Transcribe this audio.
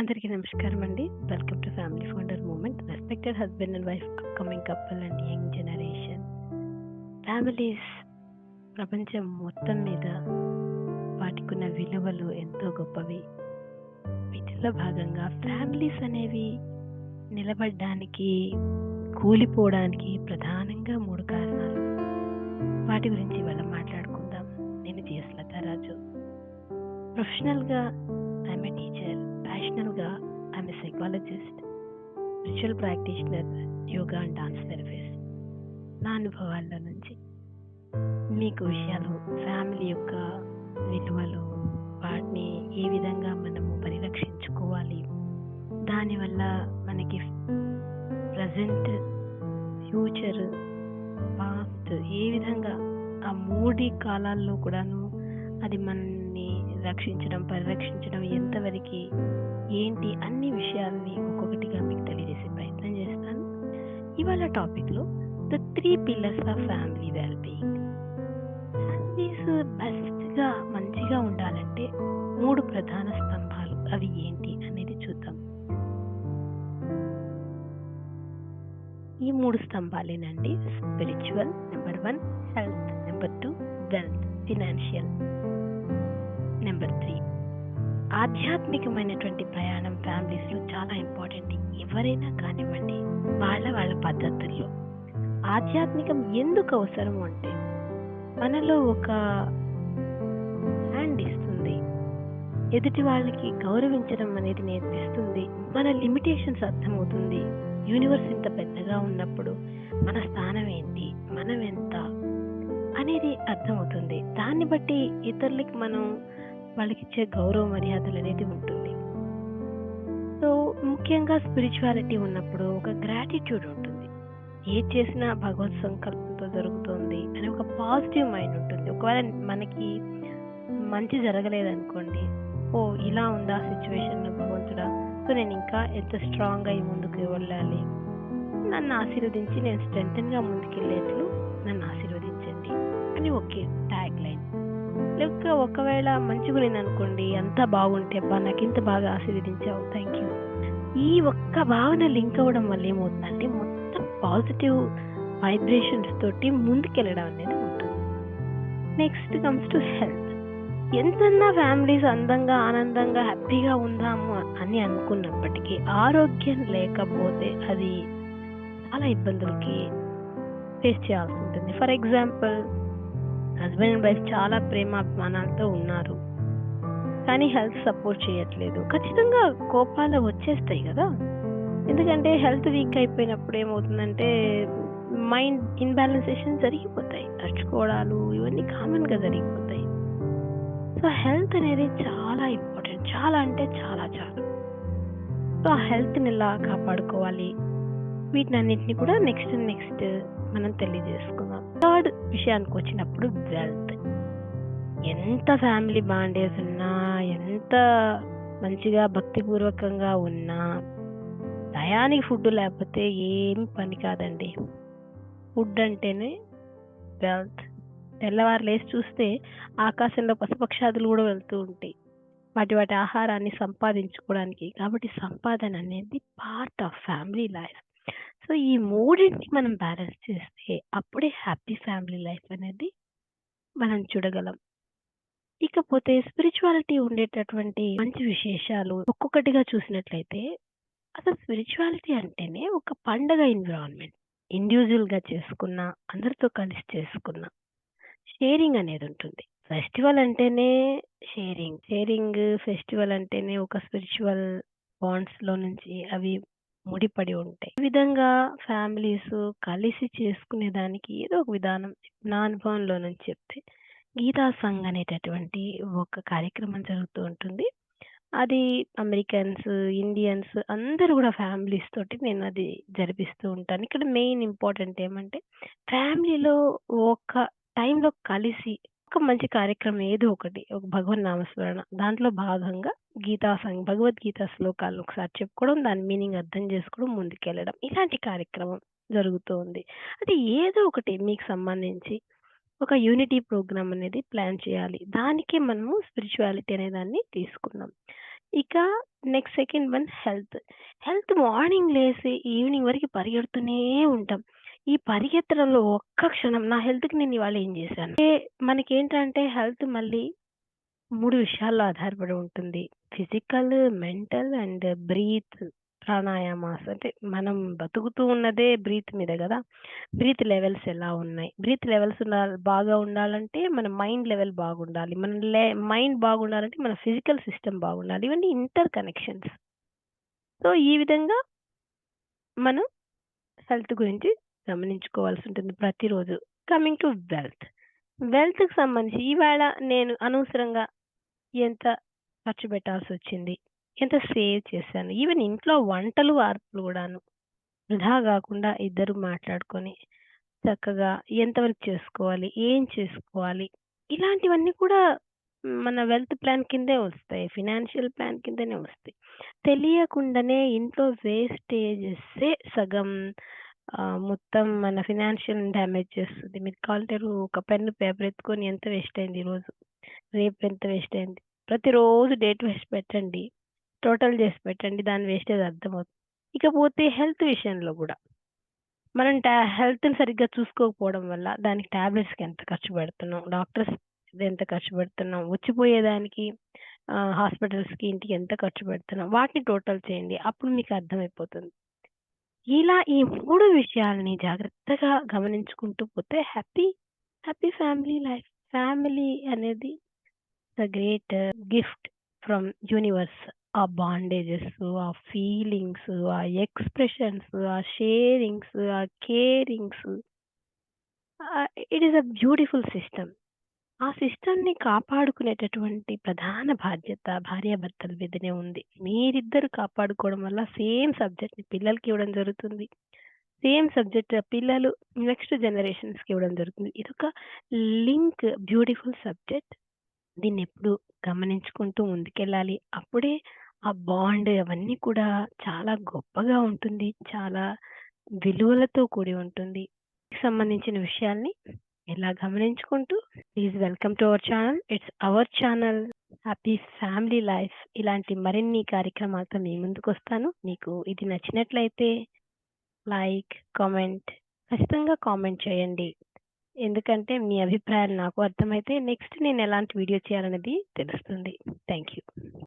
అందరికీ నమస్కారం అండి. Welcome to family founder moment. Respected husband and wife, upcoming couple and young generation. Families ప్రపంచం మొత్తం మీద వాటికున్న విలువలు ఎంతో గొప్పవి. వీటిలో భాగంగా ఫ్యామిలీస్ అనేవి నిలబడడానికి, కూలిపోవడానికి ప్రధానంగా 3 కారణాలు. వాటి గురించి ఇవాళ మాట్లాడుకుందాం. నేను జిఎస్ లతారాజు. ప్రొఫెషనల్గా ఐఎమ్ ఏ టీచర్, ప్యాషనల్గా I'm a psychologist, spiritual practitioner, yoga and dance therapist. నా అనుభవాల్లో నుంచి మీకు విషయాలు, ఫ్యామిలీ యొక్క విలువలు, వాటిని ఏ విధంగా మనము పరిరక్షించుకోవాలి, దానివల్ల మనకి ప్రజెంట్, ఫ్యూచర్, పాస్ట్ ఏ విధంగా ఆ 3 కాలాల్లో కూడాను అది మనల్ని రక్షించడం, పరిరక్షించడం ఎంతవరకు ఏంటి అన్ని విషయాల్ని ఒక్కొక్కటిగా మీకు తెలియజేసే ప్రయత్నం చేస్తాను. ఇవాళ టాపిక్లో the 3 pillars of family wellbeing. Families బెస్ట్గా, మంచిగా ఉండాలంటే 3 ప్రధాన స్తంభాలు అవి ఏంటి అనేది చూద్దాం. ఈ 3 స్తంభాలేనండి. Spiritual number 1, health number 2, wealth financial number 3. ఆధ్యాత్మికమైనటువంటి ప్రయాణం ఫ్యామిలీస్లో చాలా ఇంపార్టెంట్. ఎవరైనా కానివ్వండి, వాళ్ళ పద్ధతుల్లో. ఆధ్యాత్మికం ఎందుకు అవసరం అంటే మనలో ఒక హ్యాండ్ ఇస్తుంది, ఎదుటి వాళ్ళకి గౌరవించడం అనేది నేర్పిస్తుంది, మన లిమిటేషన్స్ అర్థమవుతుంది. యూనివర్స్ ఇంత పెద్దగా ఉన్నప్పుడు మన స్థానం ఏంటి, మనం ఎంత అనేది అర్థమవుతుంది. దాన్ని బట్టి ఇతరులకి మనం వాళ్ళకి ఇచ్చే గౌరవ మర్యాదలు అనేది ఉంటుంది. సో ముఖ్యంగా స్పిరిచువాలిటీ ఉన్నప్పుడు ఒక గ్రాటిట్యూడ్ ఉంటుంది. ఏది చేసినా భగవత్ సంకల్పంతో జరుగుతుంది అని ఒక పాజిటివ్ మైండ్ ఉంటుంది. ఒకవేళ మనకి మంచి జరగలేదనుకోండి, ఓ ఇలా ఉందా సిచ్యువేషన్ భగవంతుడా, సో నేను ఇంకా ఎంత స్ట్రాంగ్గా ఈ ముందుకు వెళ్ళాలి, నన్ను ఆశీర్వదించి నేను స్ట్రెంగ్తన్గా ముందుకెళ్ళేట్లు నన్ను ఆశీర్వదించండి అని ఒకే ట్యాగ్ లైన్. లేక ఒకవేళ మంచిగా నేను అనుకోండి, అంతా బాగుంటే అబ్బా నాకు ఇంత బాగా ఆశీర్వదించావు, థ్యాంక్ యూ. ఈ ఒక్క భావన లింక్ అవ్వడం వల్ల ఏమవుతుందంటే మొత్తం పాజిటివ్ వైబ్రేషన్స్ తోటి ముందుకెళ్ళడం అనేది ఉంటుంది. Next comes to health. ఎంతన్నా ఫ్యామిలీస్ అందంగా, ఆనందంగా, హ్యాపీగా ఉందాము అని అనుకున్నప్పటికీ ఆరోగ్యం లేకపోతే అది చాలా ఇబ్బందులకి ఫేస్ చేయాల్సి ఉంటుంది. For example, husband and wife చాలా ప్రేమాభిమానాలతో ఉన్నారు, కానీ హెల్త్ సపోర్ట్ చేయట్లేదు. ఖచ్చితంగా కోపాలు వచ్చేస్తాయి కదా. ఎందుకంటే హెల్త్ వీక్ అయిపోయినప్పుడు ఏమవుతుందంటే మైండ్ ఇన్బ్యాలెన్సేషన్ జరిగిపోతాయి, తరుచుకోవడాలు ఇవన్నీ కామన్గా జరిగిపోతాయి. సో హెల్త్ అనేది చాలా ఇంపార్టెంట్, చాలా అంటే చాలా చాలా. సో ఆ హెల్త్ని ఎలా కాపాడుకోవాలి, వీటిని అన్నింటినీ కూడా నెక్స్ట్ మనం తెలియజేసుకుందాం. థర్డ్ విషయానికి వచ్చినప్పుడు వెల్త్. ఎంత ఫ్యామిలీ బాండేజ్ ఉన్నా, ఎంత మంచిగా భక్తిపూర్వకంగా ఉన్నా, టయానికి ఫుడ్ లేకపోతే ఏం పని కాదండి. ఫుడ్ అంటేనే వెల్త్. తెల్లవారు లేచి చూస్తే ఆకాశంలో పశుపక్షాదులు కూడా వెళ్తూ ఉంటాయి వాటి ఆహారాన్ని సంపాదించుకోవడానికి. కాబట్టి సంపాదన అనేది part of family life. So ఈ 3ని మనం బ్యాలెన్స్ చేస్తే అప్పుడే హ్యాపీ ఫ్యామిలీ లైఫ్ అనేది మనం చూడగలం. ఇకపోతే స్పిరిచువాలిటీ ఉండేటటువంటి మంచి విశేషాలు ఒక్కొక్కటిగా చూసినట్లయితే, అసలు స్పిరిచువాలిటీ అంటేనే ఒక పండగ ఎన్విరాన్మెంట్. ఇండివిజువల్గా చేసుకున్నా, అందరితో కలిసి చేసుకున్నా షేరింగ్ అనేది ఉంటుంది. ఫెస్టివల్ అంటేనే షేరింగ్ ఫెస్టివల్ అంటేనే ఒక స్పిరిచువల్ బాండ్స్లో నుంచి అవి ముడిపడి ఉంటాయి. ఈ విధంగా ఫ్యామిలీస్ కలిసి చేసుకునే దానికి ఏదో ఒక విధానం. నా అనుభవంలో నుంచి చెప్తే, గీతా సంఘ్ అనేటటువంటి ఒక కార్యక్రమం జరుగుతూ ఉంటుంది. అది అమెరికన్స్, ఇండియన్స్ అందరూ కూడా ఫ్యామిలీస్ తోటి నేను అది జరిపిస్తూ ఉంటాను. ఇక్కడ మెయిన్ ఇంపార్టెంట్ ఏమంటే ఫ్యామిలీలో ఒక టైంలో కలిసి ఒక మంచి కార్యక్రమం ఏదో ఒకటి, ఒక భగవన్ నామస్మరణ, దాంట్లో భాగంగా గీతా సంఘ్ భగవద్గీత శ్లోకాలను ఒకసారి చెప్పుకోవడం, దాని మీనింగ్ అర్థం చేసుకోవడం, ముందుకెళ్ళడం, ఇలాంటి కార్యక్రమం జరుగుతూ ఉంది. అది ఏదో ఒకటి మీకు సంబంధించి ఒక యూనిటీ ప్రోగ్రామ్ అనేది ప్లాన్ చేయాలి. దానికి మనము స్పిరిచువాలిటీ అనే దాన్ని తీసుకున్నాం. ఇక next second one health. Health morning లేసి ఈవినింగ్ వరకు పరిగెడుతూనే ఉంటాం. ఈ పరిగెత్తడంలో ఒక్క క్షణం నా హెల్త్‌కి నేను ఇవాళ ఏం చేశాను? మనకేంటంటే హెల్త్ మళ్ళీ 3 విషయాల్లో ఆధారపడి ఉంటుంది. Physical, mental and breath pranayamas. అంటే మనం బతుకుతూ ఉన్నదే బ్రీత్ మీద గదా! బ్రీత్ లెవెల్స్ ఎలా ఉన్నాయి? బ్రీత్ లెవెల్స్ బాగా ఉండాలంటే మన మైండ్ లెవెల్ బాగుండాలి. మన మైండ్ బాగుండాలంటే మన ఫిజికల్ సిస్టమ్ బాగుండాలి. ఇవన్నీ ఇంటర్ కనెక్షన్స్. సో, ఈ విధంగా మనం హెల్త్ గురించి గమనించుకోవాల్సుంటుంది ప్రతిరోజు. Coming to wealth. వెల్త్‌కి సంబంధించి ఇవాళ నేను అనవసరంగా ఎంత ఖర్చు పెట్టాల్సొచ్చింది? ఎంత సేవ్ చేశాను? ఈవెన్ ఇంట్లో వంటలు, వార్పులు గూడాను. వృధా గాకుండా ఇద్దరు మాట్లాడుకొని చక్కగా ఎంతవరకు చేసుకోవాలి? ఏం చేసుకోవాలి? ఇలాంటివన్నీ కూడా మన వెల్త్ ప్లాన్ కిందే వస్తాయి. ఫినాన్షియల్ ప్లాన్ కిందనే వస్తాయి. తెలియకుండానే ఇంట్లో వేస్టేజెస్సే సగం మొత్తం మన ఫినాన్షియల్‌ని డ్యామేజ్ చేస్తది. మీరు కావాలంటే ఒక పెన్ను, పేపర్ ఎత్తుకొని ఎంత వేస్ట్ అయింది ఈరోజు? రేపు ఎంత వేస్ట్ అయింది? ప్రతిరోజు డేట్ వేసి పెట్టండి. టోటల్ చేసి పెట్టండి. దాని వేస్టేజ్ అర్థమవుతుంది. ఇకపోతే హెల్త్ విషయంలో గూడా. మనం హెల్త్‌ని సరిగ్గా చూసుకోకపోవడం వల్ల దానికి టాబ్లెట్స్‌కి ఎంత ఖర్చు పెడుతున్నాం, డాక్టర్స్ ఎంత ఖర్చు పెడుతున్నాం, వచ్చిపోయేదానికి హాస్పిటల్స్‌కి, ఇంటికి ఎంత ఖర్చు పెడుతున్నాం, వాటిని టోటల్ చేయండి. అప్పుడు మీకు అర్థమైపోతుంది. ఇలా ఈ 3 విషయాల్ని జాగ్రత్తగా గమనించుకుంటూ పోతే హ్యాపీ ఫ్యామిలీ లైఫ్. ఫ్యామిలీ అనేది the great gift from universe. ఆ బాండేజెస్, ఆ ఫీలింగ్స్, ఆ ఎక్స్‌ప్రెషన్స్, ఆ షేరింగ్స్, ఆ CARINGS, it is a beautiful system. ఆ సిస్టమ్‌ని కాపాడుకునేటటువంటి ప్రధాన బాధ్యత భార్యాభర్తల మీదనే ఉంది. మీరిద్దరు కాపాడుకోవడం వల్ల సేమ్ సబ్జెక్ట్‌ని పిల్లలకి ఇవ్వడం జరుగుతుంది. సేమ్ సబ్జెక్ట్ పిల్లలు నెక్స్ట్ జనరేషన్స్‌కి ఇవ్వడం జరుగుతుంది. ఇదొక లింక్ బ్యూటిఫుల్ సబ్జెక్ట్. దీన్నెప్పుడు గమనించుకుంటూ ముందుకెళ్ళాలి. అప్పుడే ఆ బాండ్ అవన్నీ కూడా చాలా గొప్పగా ఉంటుంది. చాలా విలువలతో కూడి ఉంటుంది. సంబంధించిన విషయాల్ని ఇలా గమనించుకుంటూ please welcome to our channel. It's our channel happy family life. ఇలాంటి మరిన్ని కార్యక్రమాలతో మీ ముందుకొస్తాను. మీకు ఇది నచ్చినట్లయితే లైక్, కామెంట్ ఖచ్చితంగా కామెంట్ చేయండి. ఎందుకంటే మీ అభిప్రాయాలు నాకు అర్థమైతే నెక్స్ట్ నేను ఎలాంటి వీడియో చేయాలనేది తెలుస్తుంది. Thank you.